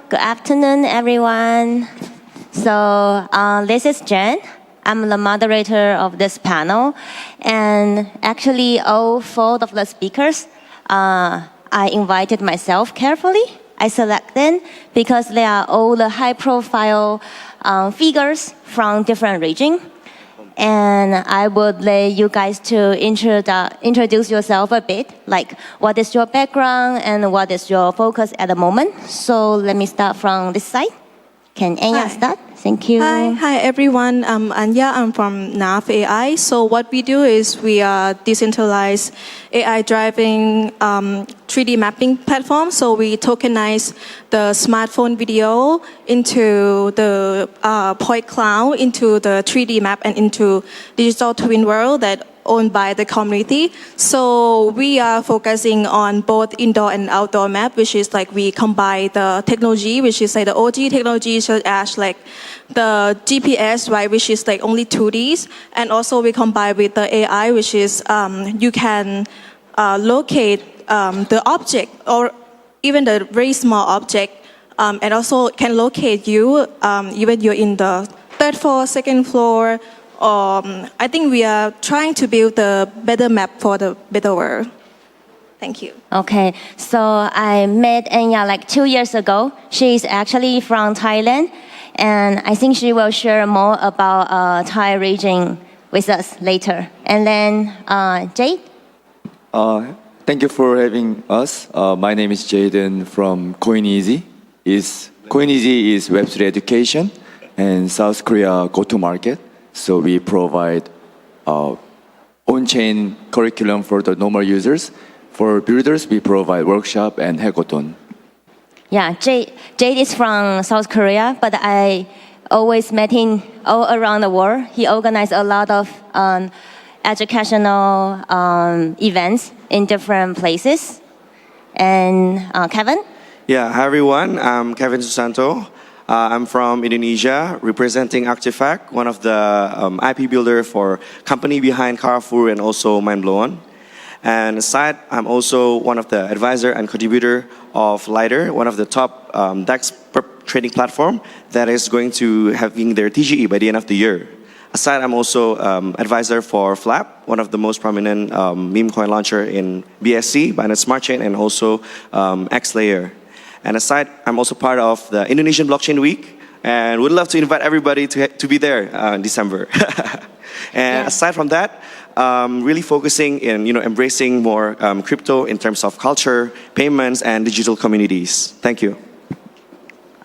Good afternoon, everyone. So this is Jen. I'm the moderator of this panel. And actually, all four of the speakers, I invited myself carefully. I selected because they are all the high-profile figures from different regions. And I would like you guys to introduce yourself a bit, like what is your background and what is your focus at the moment. So let me start from this side. Can Anya start? Thank you. Hi everyone. I'm Anya. I'm from Navai. So what we do is we are decentralized AI-driving 3D mapping platform. So we tokenize the smartphone video into the point cloud, into the 3D map, and into digital twin world that owned by the community. So we are focusing on both indoor and outdoor map, which is like we combine the technology, which is like the OG technology, such as like the GPS, right, which is like only 2Ds, and also we combine with the AI, which is you can locate the object or even the very small object, and also can locate you even you're in the third floor, second floor. I think we are trying to build a better map for the better world. Thank you. Okay, so I met Anya like 2 years ago. She is actually from Thailand, and I think she will share more about Thai region with us later. And then Jade? Thank you for having us. My name is Jaden from CoinEasy. CoinEasy is Web3 education and South Korea go-to-market. So we provide on-chain curriculum for the normal users. For builders, we provide workshop and hackathon. Yeah, Jade is from South Korea, but I always met him all around the world. He organized a lot of educational events in different places. And Kevin? Yeah, hi everyone. I'm Kevin Susanto. I'm from Indonesia, representing Arktivak, one of the IP builder for company behind Carrefour and also Mindblown. And aside, I'm also one of the advisor and contributor of Lighter, one of the top DEX trading platform that is going to having their TGE by the end of the year. Aside, I'm also advisor for Flap, one of the most prominent meme coin launcher in BSC, Binance Smart Chain, and also X-Layer. And aside, I'm also part of the Indonesian Blockchain Week, and would love to invite everybody to be there in December. And aside from that, really focusing in embracing more crypto in terms of culture, payments, and digital communities. Thank you.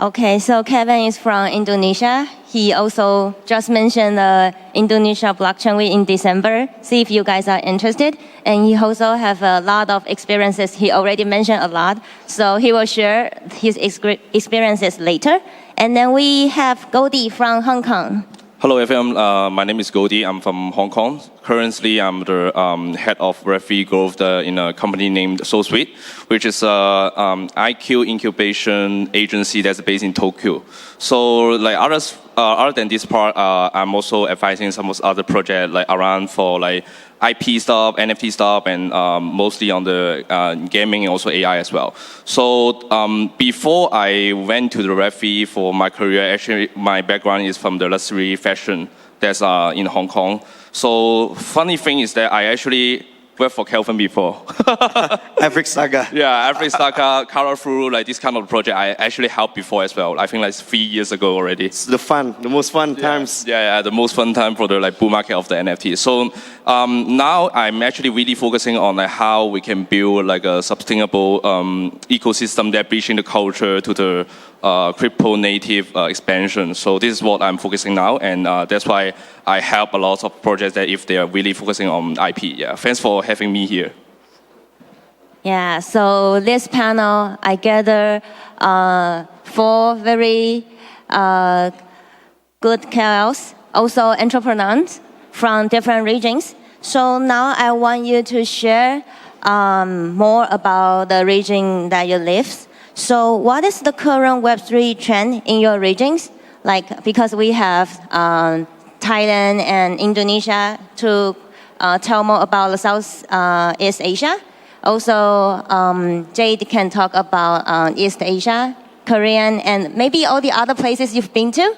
Okay, so Kevin is from Indonesia. He also just mentioned the Indonesia Blockchain Week in December. See if you guys are interested. And he also have a lot of experiences. He already mentioned a lot. So he will share his experiences later. And then we have Goldy from Hong Kong. Hello everyone, my name is Goldy. I'm from Hong Kong. Currently, I'm the head of Web3 growth in a company named SaltSweeet, which is an IQ incubation agency that's based in Tokyo. So, like other than this part, I'm also advising some other projects like around for like IP stuff, NFT stuff, and mostly on the gaming and also AI as well. So before I went to the Web3 for my career, actually my background is from the luxury fashion that's in Hong Kong. So funny thing is that I actually worked for Kelvin before. Afric Saga. Yeah, Afric Saga, Colorful, like this kind of project I actually helped before as well. I think like 3 years ago already. It's the most fun times. Yeah, the most fun time for the like bull market of the NFT. So now I'm actually really focusing on like how we can build like a sustainable ecosystem that bridging the culture to the crypto native expansion. So this is what I'm focusing now, and that's why I help a lot of projects that if they are really focusing on IP. Yeah, thanks for having me here. Yeah, so this panel, I gather 4 very good KOLs, also entrepreneurs from different regions. So now I want you to share more about the region that you live. So what is the current Web3 trend in your regions? Like, because we have Thailand and Indonesia to tell more about the Southeast Asia. Also, Jade can talk about East Asia Korean, and maybe all the other places you've been to.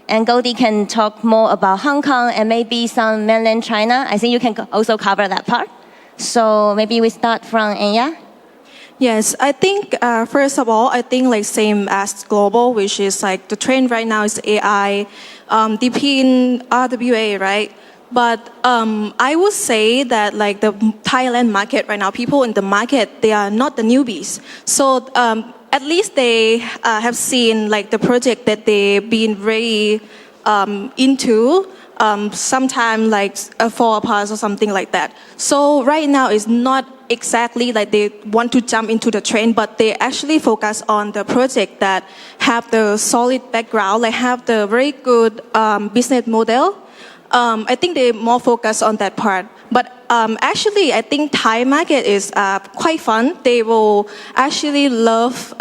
And Goldy can talk more about Hong Kong and maybe some mainland China. I think you can also cover that part. So maybe we start from Anya. Yes, I think first of all, I think like same as global, which is like the trend right now is AI, DP in RWA, right? But I would say that like the Thailand market right now, people in the market, they are not the newbies. So at least they have seen like the project that they've been very into. Sometime like a fall apart or something like that. So right now it's not exactly like they want to jump into the trend, but they actually focus on the project that have the solid background, like have the very good business model. I think they more focus on that part. But actually, I think Thai market is quite fun. They will actually love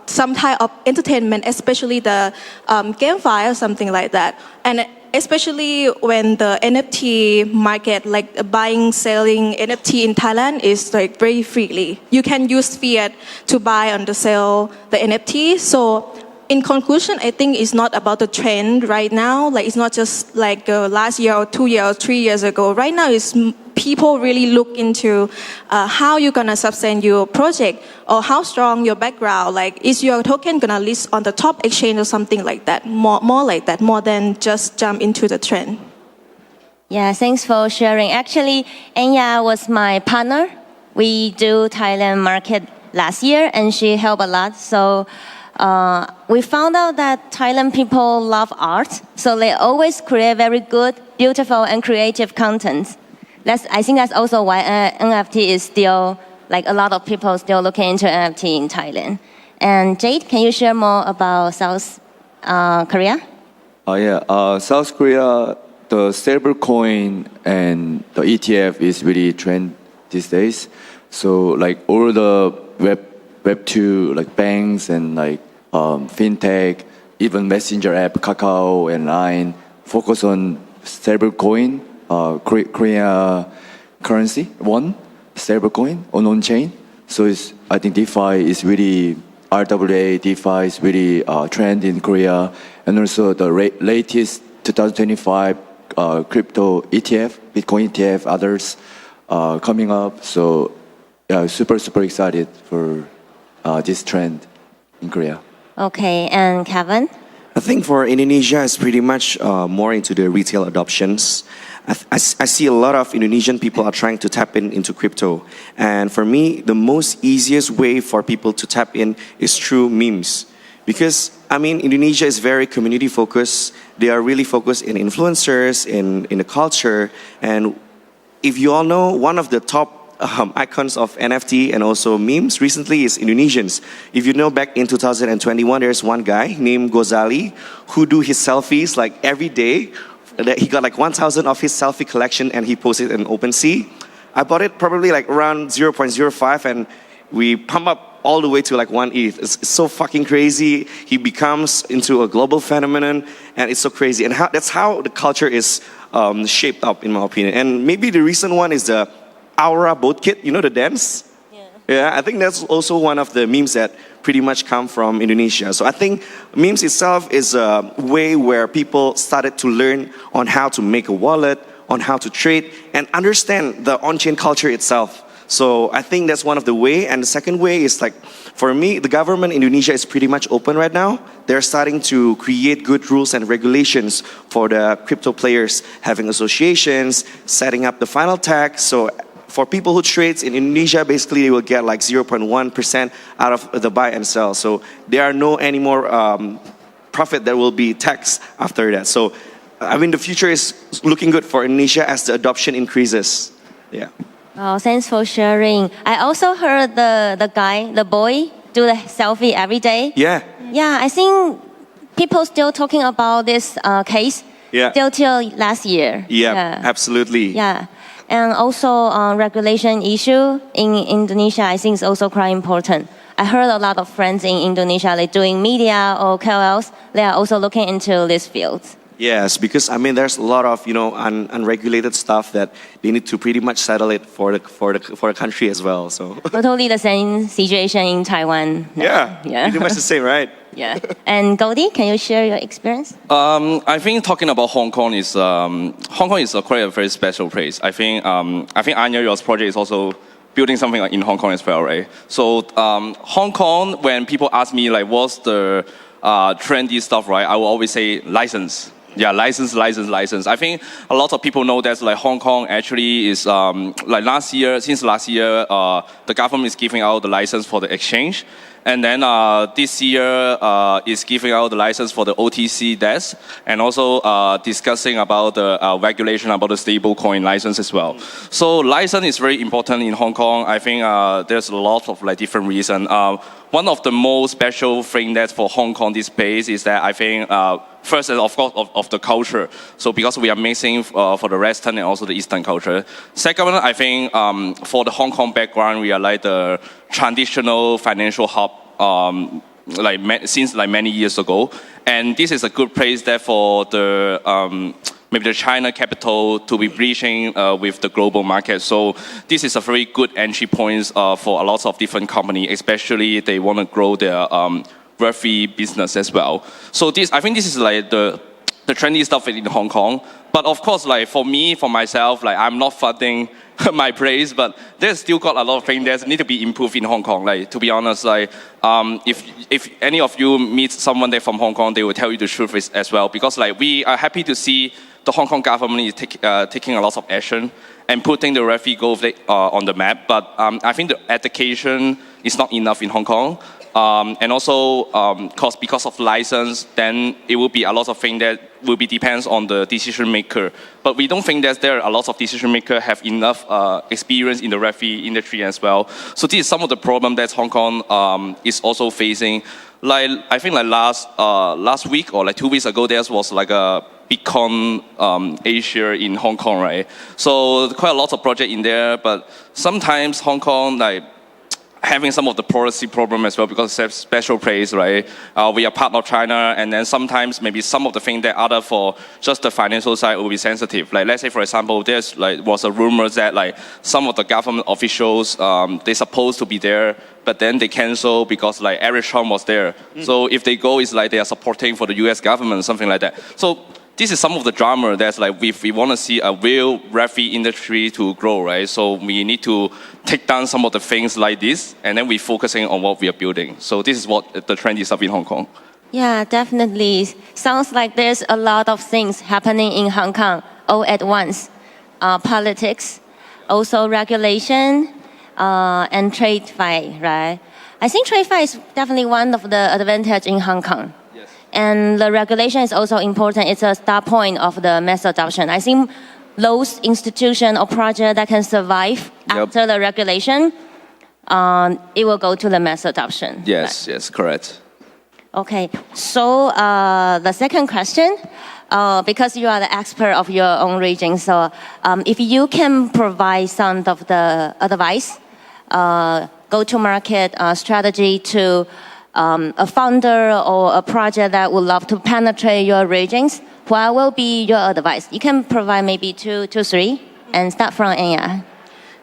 some type of entertainment, especially the GameFi or something like that. And especially when the NFT market, like buying, selling NFT in Thailand is like very freely. You can use fiat to buy and to sell the NFT. So in conclusion, I think it's not about the trend right now. Like it's not just like last year or 2 years or 3 years ago. Right now, it's people really look into how you're gonna sustain your project or how strong your background. Like is your token gonna list on the top exchange or something like that? More like that, more than just jump into the trend. Yeah, thanks for sharing. Actually, Anya was my partner. We do Thailand market last year, and she helped a lot. So. We found out that Thailand people love art, so they always create very good, beautiful, and creative content. I think that's also why NFT is still, like a lot of people still looking into NFT in Thailand. And Jade, can you share more about South Korea? South Korea, the stablecoin and the ETF is really trend these days. So like all the Web2, like banks and like fintech, even messenger app, Kakao and Line, focus on stablecoin, Korea currency, won, stablecoin on chain. So I think DeFi is really, RWA, DeFi is really trend in Korea. And also the latest 2025 crypto ETF, Bitcoin ETF, others coming up. So yeah, super excited for this trend in Korea. Okay, and Kevin? I think for Indonesia, it's pretty much more into the retail adoptions. I see a lot of Indonesian people are trying to tap into crypto. And for me, the most easiest way for people to tap in is through memes. Because, I mean, Indonesia is very community focused. They are really focused in influencers, in the culture. And if you all know, one of the top icons of NFT and also memes recently is Indonesians. If you know, back in 2021, there's one guy named Gozali who do his selfies like every day. He got like 1,000 of his selfie collection and he posted in OpenSea. I bought it probably like around 0.05 and we pump up all the way to like 1 ETH. It's so fucking crazy. He becomes into a global phenomenon and it's so crazy. And that's how the culture is shaped up, in my opinion. And maybe the recent one is the Aura boat kit, you know, the dance? Yeah, I think that's also one of the memes that pretty much come from Indonesia. So I think memes itself is a way where people started to learn on how to make a wallet, on how to trade, and understand the on-chain culture itself. So I think that's one of the way. And the second way is like, for me, the government in Indonesia is pretty much open right now. They're starting to create good rules and regulations for the crypto players, having associations, setting up the final tax. So for people who trades in Indonesia, basically they will get like 0.1% out of the buy and sell. So there are no any more profit that will be taxed after that. So I mean, the future is looking good for Indonesia as the adoption increases. Yeah. Oh, thanks for sharing. I also heard the boy, do the selfie every day. Yeah. Yeah, I think people still talking about this case. Yeah. Still till last year. Yeah, absolutely. Yeah. And also regulation issue in Indonesia, I think is also quite important. I heard a lot of friends in Indonesia, like doing media or KOLs, they are also looking into this field. Yes, because I mean, there's a lot of unregulated stuff that they need to pretty much settle it for the country as well. So totally the same situation in Taiwan. Yeah, pretty much the same, right? Yeah. And Goldy, can you share your experience? I think talking about Hong Kong is quite a very special place. I think Anya, your project is also building something in Hong Kong as well, right? So Hong Kong, when people ask me like what's the trendy stuff, right? I will always say license. Yeah, license. I think a lot of people know that like Hong Kong actually is like since last year, the government is giving out the license for the exchange. And then this year is giving out the license for the OTC desk, and also discussing about the regulation about the stablecoin license as well. So license is very important in Hong Kong. I think there's a lot of like different reasons. One of the most special thing that for Hong Kong this place is that I think first is of course of the culture. So because we are mixing for the Western and also the Eastern culture. Second, I think for the Hong Kong background, we are like the traditional financial hub since many years ago, and this is a good place there for the maybe the China capital to be breaching with the global market. So this is a very good entry point for a lot of different companies, especially they want to grow their Web3 business as well. So I think this is like the trendy stuff in Hong Kong. But of course, like for myself, like I'm not funding my place, but there's still got a lot of things that need to be improved in Hong Kong. Like to be honest, like if any of you meet someone there from Hong Kong, they will tell you the truth as well. Because like we are happy to see the Hong Kong government is taking a lot of action and putting the Web3 Gold on the map. But I think the education is not enough in Hong Kong. And also, because of license, then it will be a lot of things that will be depends on the decision maker. But we don't think that there are a lot of decision makers have enough experience in the Web3 industry as well. So this is some of the problem that Hong Kong is also facing. Like I think like last week or like 2 weeks ago, there was like a Bitcoin Asia in Hong Kong, right? So quite a lot of project in there, but sometimes Hong Kong like having some of the policy problem as well because it's a special place, right? We are part of China, and then sometimes maybe some of the things that other for just the financial side will be sensitive. Like let's say for example, there's like was a rumor that like some of the government officials they supposed to be there, but then they cancel because like Eric Trump was there. So if they go, it's like they are supporting for the U.S. government, something like that. So this is some of the drama that's like if we want to see a real Web3 industry to grow, right? So we need to take down some of the things like this, and then we're focusing on what we are building. So this is what the trendy stuff in Hong Kong. Yeah, definitely. Sounds like there's a lot of things happening in Hong Kong all at once. Politics, also regulation, and trade fight, right? I think trade fight is definitely one of the advantage in Hong Kong. And the regulation is also important. It's a start point of the mass adoption. I think those institutions or projects that can survive after the regulation, it will go to the mass adoption. Yes, yes, correct. Okay, so the second question, because you are the expert of your own region, so if you can provide some of the advice, go-to-market strategy to a founder or a project that would love to penetrate your regions, what will be your advice? You can provide maybe two, three, and start from Anya.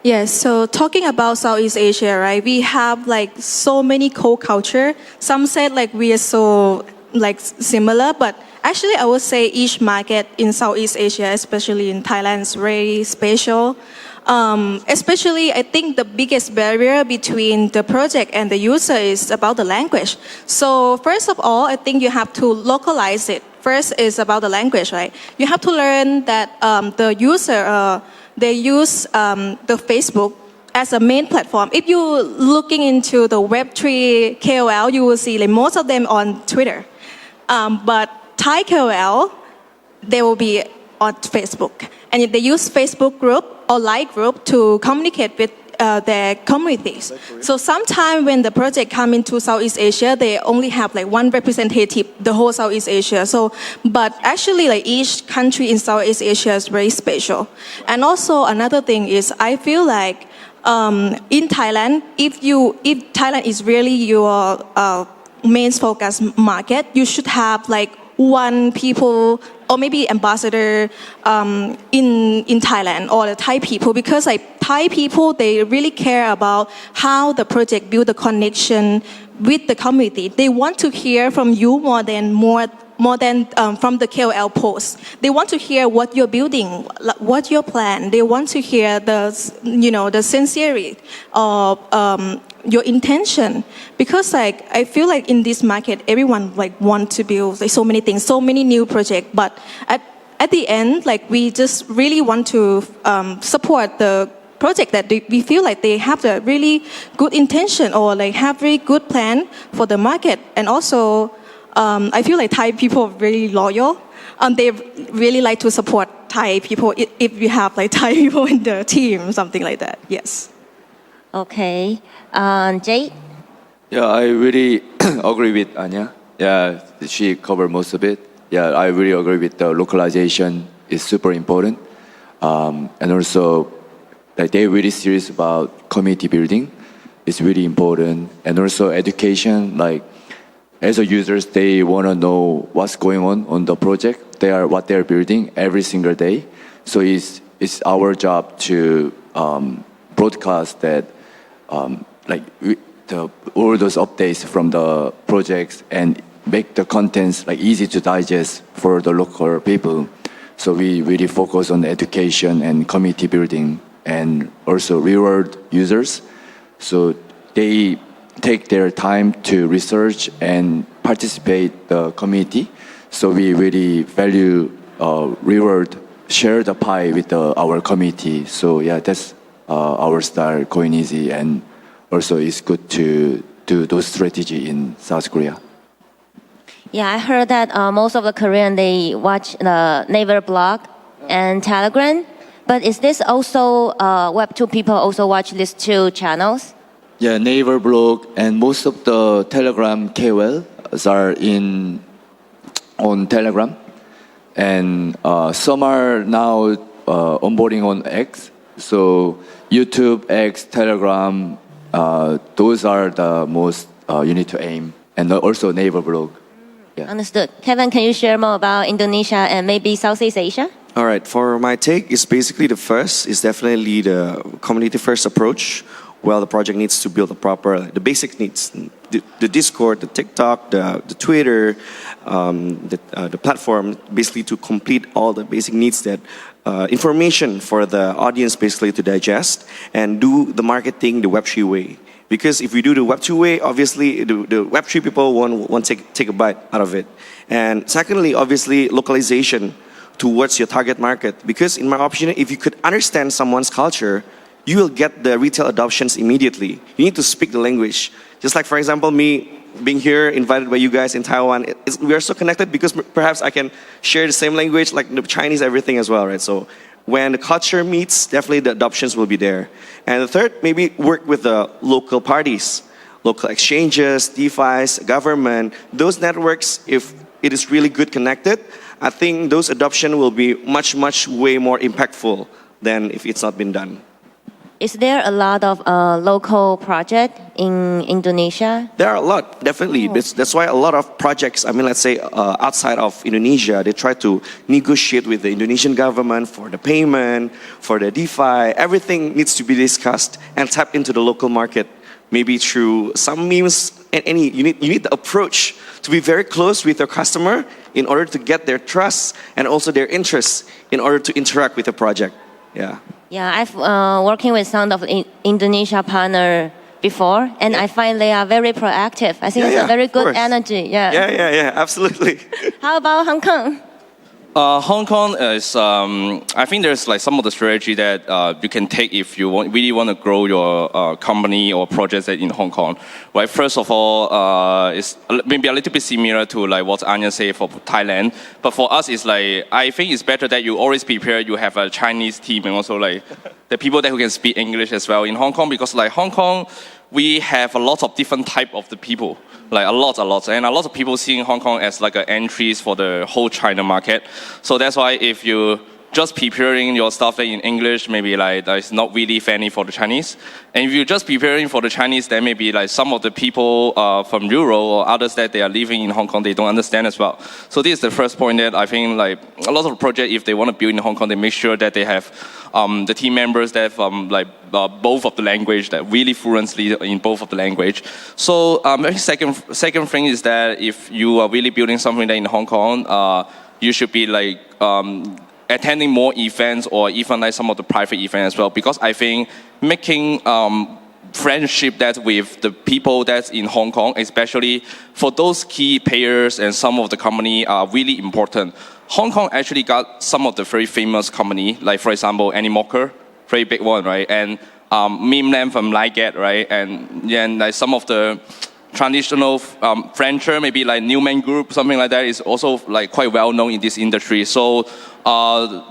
Yes, so talking about Southeast Asia, right? We have like so many co-culture. Some said like we are so like similar, but actually I would say each market in Southeast Asia, especially in Thailand, is very special. Especially, I think the biggest barrier between the project and the user is about the language. So first of all, I think you have to localize it. First is about the language, right? You have to learn that the user, they use the Facebook as a main platform. If you're looking into the Web3 KOL, you will see like most of them on Twitter. But Thai KOL, they will be on Facebook. And they use Facebook group or like group to communicate with their communities. So sometimes when the project come into Southeast Asia, they only have like one representative, the whole Southeast Asia. So, but actually like each country in Southeast Asia is very special. And also another thing is I feel like in Thailand, if Thailand is really your main focus market, you should have like one people or maybe ambassador in Thailand or the Thai people, because like Thai people, they really care about how the project build the connection with the community. They want to hear from you more than from the KOL posts. They want to hear what you're building, what your plan. They want to hear the sincerity of your intention. Because I feel like in this market, everyone want to build so many things, so many new projects. But at the end, we just really want to support the project that we feel like they have a really good intention or have very good plan for the market. And also, I feel like Thai people are very loyal. They really like to support Thai people if you have Thai people in the team, something like that. Yes. Okay. Jade? Yeah, I really agree with Anya. Yeah, she covered most of it. Yeah, I really agree with the localization is super important. And also, they're really serious about community building. It's really important. And also education, as a users, they want to know what's going on the project. What they're building every single day. So it's our job to broadcast that, all those updates from the projects and make the contents easy to digest for the local people. So we really focus on education and community building and also reward users. So they take their time to research and participate the community. So we really value, reward, share the pie with our community. So yeah, that's our style, CoinEasy, and also it's good to do those strategy in South Korea. Yeah, I heard that most of the Korean, they watch the Naver blog and Telegram. But is this also, Web2 people also watch these two channels? Yeah, Naver blog and most of the Telegram KOLs are on Telegram. And some are now onboarding on X. So YouTube, X, Telegram, those are the most you need to aim. And also Naver blog. Yeah. Understood. Kevin, can you share more about Indonesia and maybe Southeast Asia? All right, for my take, it's basically it's definitely the community first approach. Well, the project needs to build the basic needs, the Discord, the TikTok, the Twitter, the platform, basically to complete all the basic needs that information for the audience basically to digest and do the marketing the Web3 way. Because if we do the Web2 way, obviously the Web3 people won't take a bite out of it. And secondly, obviously localization towards your target market. Because in my opinion, if you could understand someone's culture, you will get the retail adoptions immediately. You need to speak the language. Just like, for example, me being here, invited by you guys in Taiwan, we are so connected because perhaps I can share the same language, like the Chinese, everything as well, right? So when the culture meets, definitely the adoptions will be there. And the third, maybe work with the local parties, local exchanges, DeFi's, government, those networks, if it is really good connected, I think those adoption will be much, way more impactful than if it's not been done. Is there a lot of local projects in Indonesia? There are a lot, definitely. Oh. That's why a lot of projects, let's say outside of Indonesia, they try to negotiate with the Indonesian government for the payment, for the DeFi. Everything needs to be discussed and tap into the local market. Maybe through some memes and you need the approach to be very close with your customer in order to get their trust and also their interest in order to interact with the project. Yeah. Yeah, I've working with some of Indonesia partner before, and I find they are very proactive. I think it's a very good energy. Yeah, absolutely. How about Hong Kong? Hong Kong is, I think there's some of the strategy that you can take if you really want to grow your company or projects in Hong Kong. Right. First of all, it's maybe a little bit similar to what Anya said for Thailand, but for us, it's I think it's better that you always prepare. You have a Chinese team and also the people that who can speak English as well in Hong Kong, because Hong Kong, we have a lot of different type of the people, a lot, and a lot of people seeing Hong Kong as an entry for the whole China market. So that's why if you just preparing your stuff in English, maybe like it's not really friendly for the Chinese. And if you're just preparing for the Chinese, then maybe like some of the people from Europe or others that they are living in Hong Kong, they don't understand as well. So this is the first point that I think like a lot of projects, if they want to build in Hong Kong, they make sure that they have the team members that from both of the language, that really fluently in both of the language. So second thing is that if you are really building something that in Hong Kong, you should be like attending more events or even like some of the private events as well, because I think making friendship that with the people that's in Hong Kong, especially for those key players and some of the company are really important. Hong Kong actually got some of the very famous company, like for example, Animoker, very big one, right? And Meme Land from Bitget, right? And like some of the traditional venture, maybe like Newman Group, something like that, is also like quite well known in this industry. So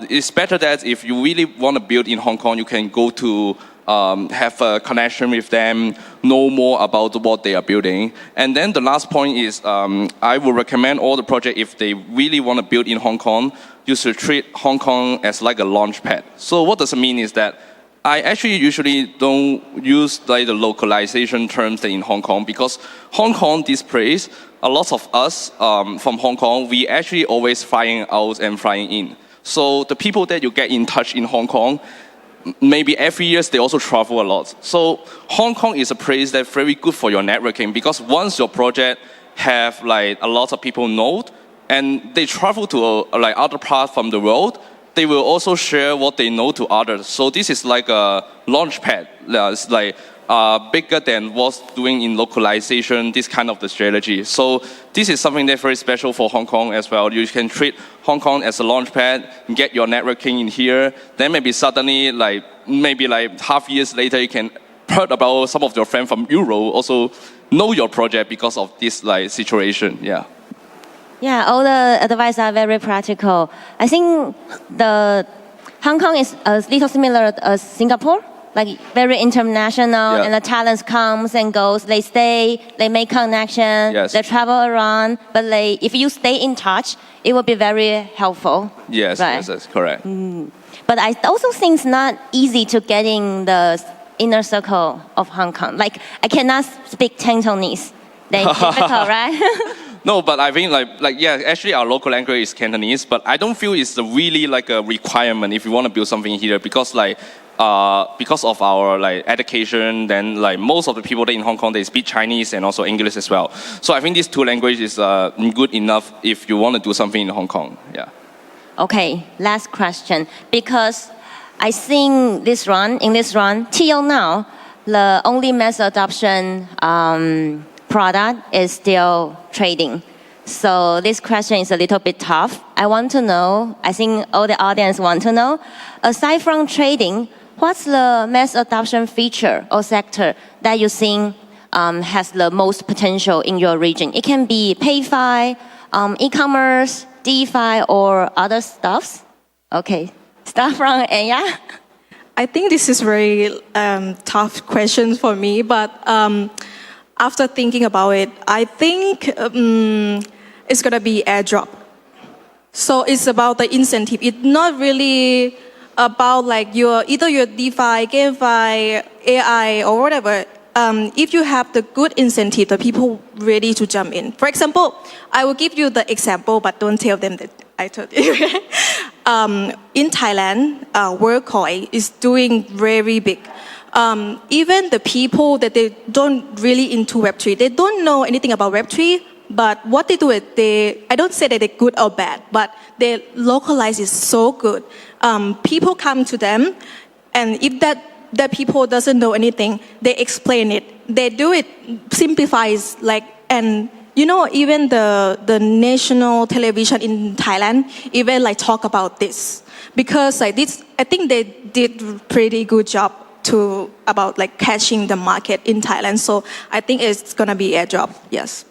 it's better that if you really want to build in Hong Kong, you can go to have a connection with them, know more about what they are building. And then the last point is I would recommend all the projects, if they really want to build in Hong Kong, you should treat Hong Kong as like a launch pad. So what does it mean is that I actually usually don't use like the localization terms in Hong Kong, because Hong Kong, this place, a lot of us from Hong Kong, we actually always flying out and flying in. So the people that you get in touch in Hong Kong, maybe every year they also travel a lot. So Hong Kong is a place that's very good for your networking, because once your project have like a lot of people know and they travel to like other parts from the world, they will also share what they know to others. So this is like a launch pad. It's like bigger than what's doing in localization, this kind of the strategy. So this is something that's very special for Hong Kong as well. You can treat Hong Kong as a launch pad, get your networking in here. Then maybe suddenly, maybe half years later, you can heard about some of your friends from Europe also know your project because of this situation. Yeah. Yeah, all the advice are very practical. I think the Hong Kong is a little similar to Singapore, like very international, Yeah. and the talents comes and goes. They stay, they make connection, Yes. they travel around. But if you stay in touch, it will be very helpful. Yes, right? yes, that's correct. But I also think it's not easy to get in the inner circle of Hong Kong. Like I cannot speak Cantonese. Then it's difficult, right? No, but I think actually our local language is Cantonese, but I don't feel it's really like a requirement if you want to build something here, because of our education, then most of the people that in Hong Kong, they speak Chinese and also English as well. So I think these two languages is good enough if you want to do something in Hong Kong. Yeah. Okay, last question. Because I think in this run, till now, the only mass adoption product is still trading. So this question is a little bit tough. I want to know, I think all the audience want to know, aside from trading, what's the mass adoption feature or sector that you think has the most potential in your region? It can be PayFi, e-commerce, DeFi, or other stuffs. Okay, start from Anya. I think this is very tough question for me, but after thinking about it, I think it's gonna be airdrop. So it's about the incentive. It's not really about either your DeFi, GameFi, AI, or whatever. If you have the good incentive, the people ready to jump in. For example, I will give you the example, but don't tell them that I told you. In Thailand, WorldCoin is doing very big. Even the people that they don't really into Web3, they don't know anything about Web3, but what they do is I don't say that they're good or bad, but their localize is so good. People come to them, and if that people doesn't know anything, they explain it. They do it, simplifies and even the national television in Thailand even talk about this, because this, I think they did pretty good job about catching the market in Thailand. So I think it's gonna be airdrop. Yes.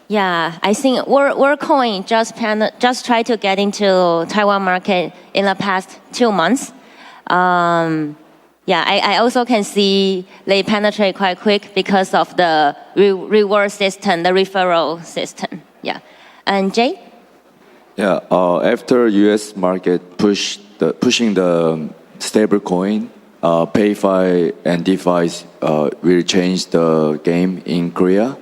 Yeah, I think WorldCoin just tried to get into Taiwan market in the past 2 months. I also can see they penetrate quite quick because of the reward system, the referral system. Yeah, and Jay? Yeah, after U.S. market pushed the pushing the stable coin, PayFi and DeFi will change the game in Korea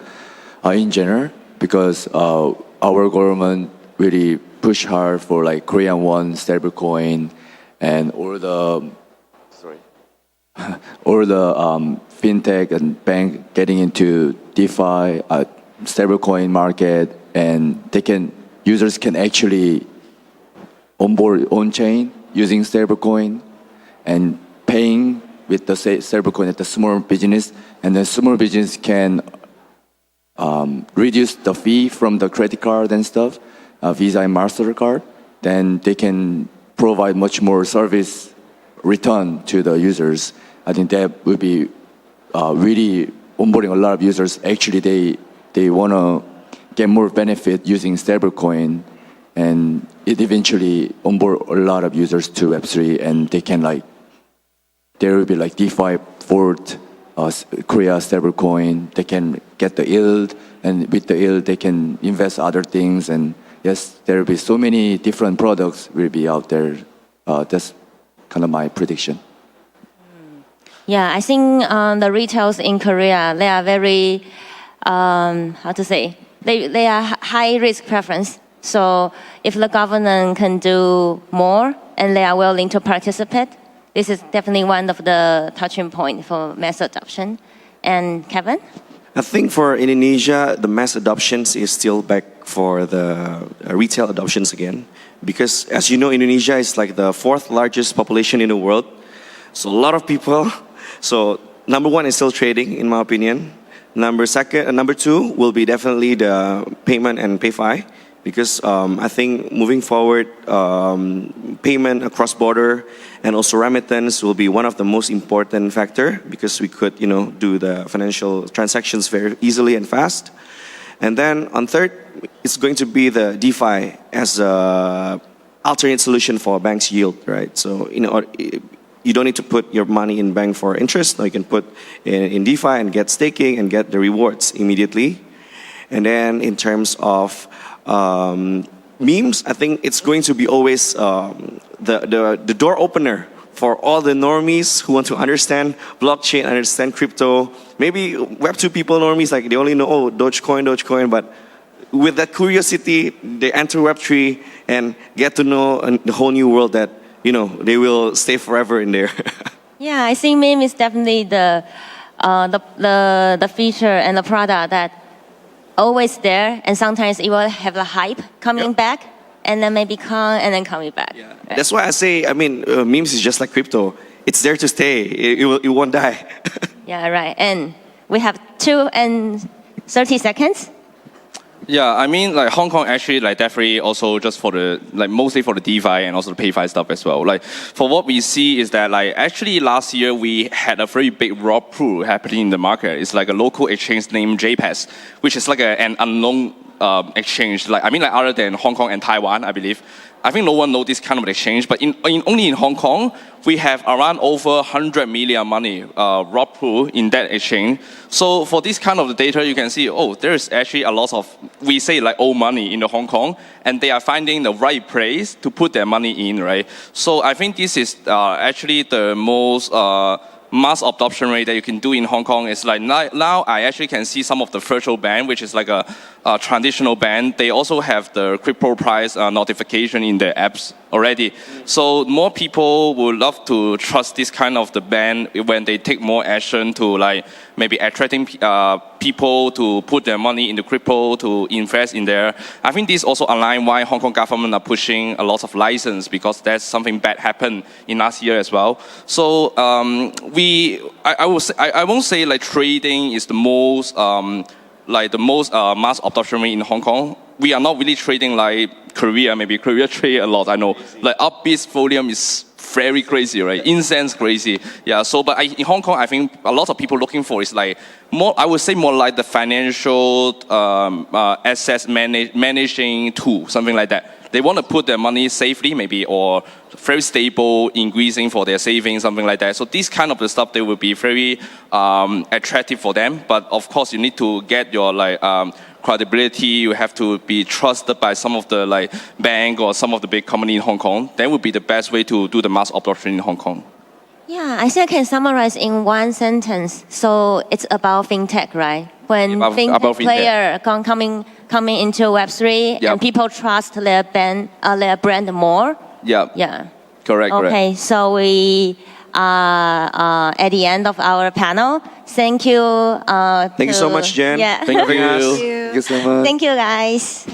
in general, because our government really push hard for like Korean won stable coin and all the fintech and bank getting into DeFi, stablecoin market, and users can actually onboard on chain using stablecoin and paying with the stablecoin at the small business, and the small business can reduce the fee from the credit card and stuff, Visa and MasterCard. Then they can provide much more service return to the users. I think that would be really onboarding a lot of users. Actually, they want to get more benefit using stablecoin, and it eventually onboard a lot of users to Web3, and there will be like DeFi for Korea stablecoin. They can get the yield, and with the yield they can invest other things. And yes, there will be so many different products will be out there. That's kind of my prediction. Yeah, I think the retails in Korea, they are very, they are high risk preference. So if the government can do more and they are willing to participate, this is definitely one of the touching points for mass adoption. And Kevin? I think for Indonesia, the mass adoptions is still back for the retail adoptions again. Because as you know, Indonesia is like the 4th largest population in the world. So a lot of people. So number 1 is still trading, in my opinion. Number 2 will be definitely the payment and PayFi. Because I think moving forward, payment across border and also remittance will be one of the most important factor, because we could, do the financial transactions very easily and fast. And then on third, it's going to be the DeFi as a alternate solution for banks' yield, right? So you don't need to put your money in bank for interest. No, you can put in DeFi and get staking and get the rewards immediately. And then in terms of memes, I think it's going to be always the door opener for all the normies who want to understand blockchain, understand crypto. Maybe Web2 people, normies, like they only know, Dogecoin, but with that curiosity, they enter Web3 and get to know the whole new world that, they will stay forever in there. Yeah, I think meme is definitely the feature and the product that always there, and sometimes it will have a hype coming back, and then maybe come and then coming back. Yeah. Right? That's why I say, memes is just like crypto. It's there to stay. It won't die. Yeah, right. And we have 2 and 30 seconds. Yeah, I mean, like Hong Kong actually, like definitely also just for the, like mostly for the DeFi and also the PayFi stuff as well. Like for what we see is that like actually last year we had a very big rug pull happening in the market. It's like a local exchange named JPEX, which is like an unknown exchange. Like other than Hong Kong and Taiwan, I believe. I think no one knows this kind of exchange, but only in Hong Kong, we have around over 100 million money rug pull in that exchange. So for this kind of the data, you can see, there is actually a lot of, we say like old money in the Hong Kong, and they are finding the right place to put their money in, right? So I think this is actually the most mass adoption rate that you can do in Hong Kong. Is like now I actually can see some of the virtual bank, which is like a traditional bank. They also have the crypto price notification in their apps already. So more people would love to trust this kind of the bank when they take more action to like maybe attracting people to put their money into crypto to invest in there. I think this also align why Hong Kong government are pushing a lot of license, because that's something bad happened in last year as well. So I won't say like trading is the most mass adoption rate in Hong Kong. We are not really trading like Korea. Maybe Korea trade a lot. I know like upbeat volume is very crazy, right? Incense crazy. Yeah. So, but in Hong Kong, I think a lot of people looking for is like more. I would say more like the financial assets managing tool, something like that. They want to put their money safely, maybe, or very stable, increasing for their savings, something like that. So this kind of the stuff, they will be very attractive for them. But of course, you need to get your credibility. You have to be trusted by some of the like bank or some of the big company in Hong Kong. That would be the best way to do the mass adoption in Hong Kong. Yeah, I think I can summarize in one sentence. So it's about fintech, right? When About fintech fintech. player coming into Web3 Yep. and people trust their brand more. Yeah. Yeah. Correct. Okay, so we are at the end of our panel. Thank you. Thank you so much, Jen. Yeah. Thank you for having us. Thank you so much. Thank you, guys.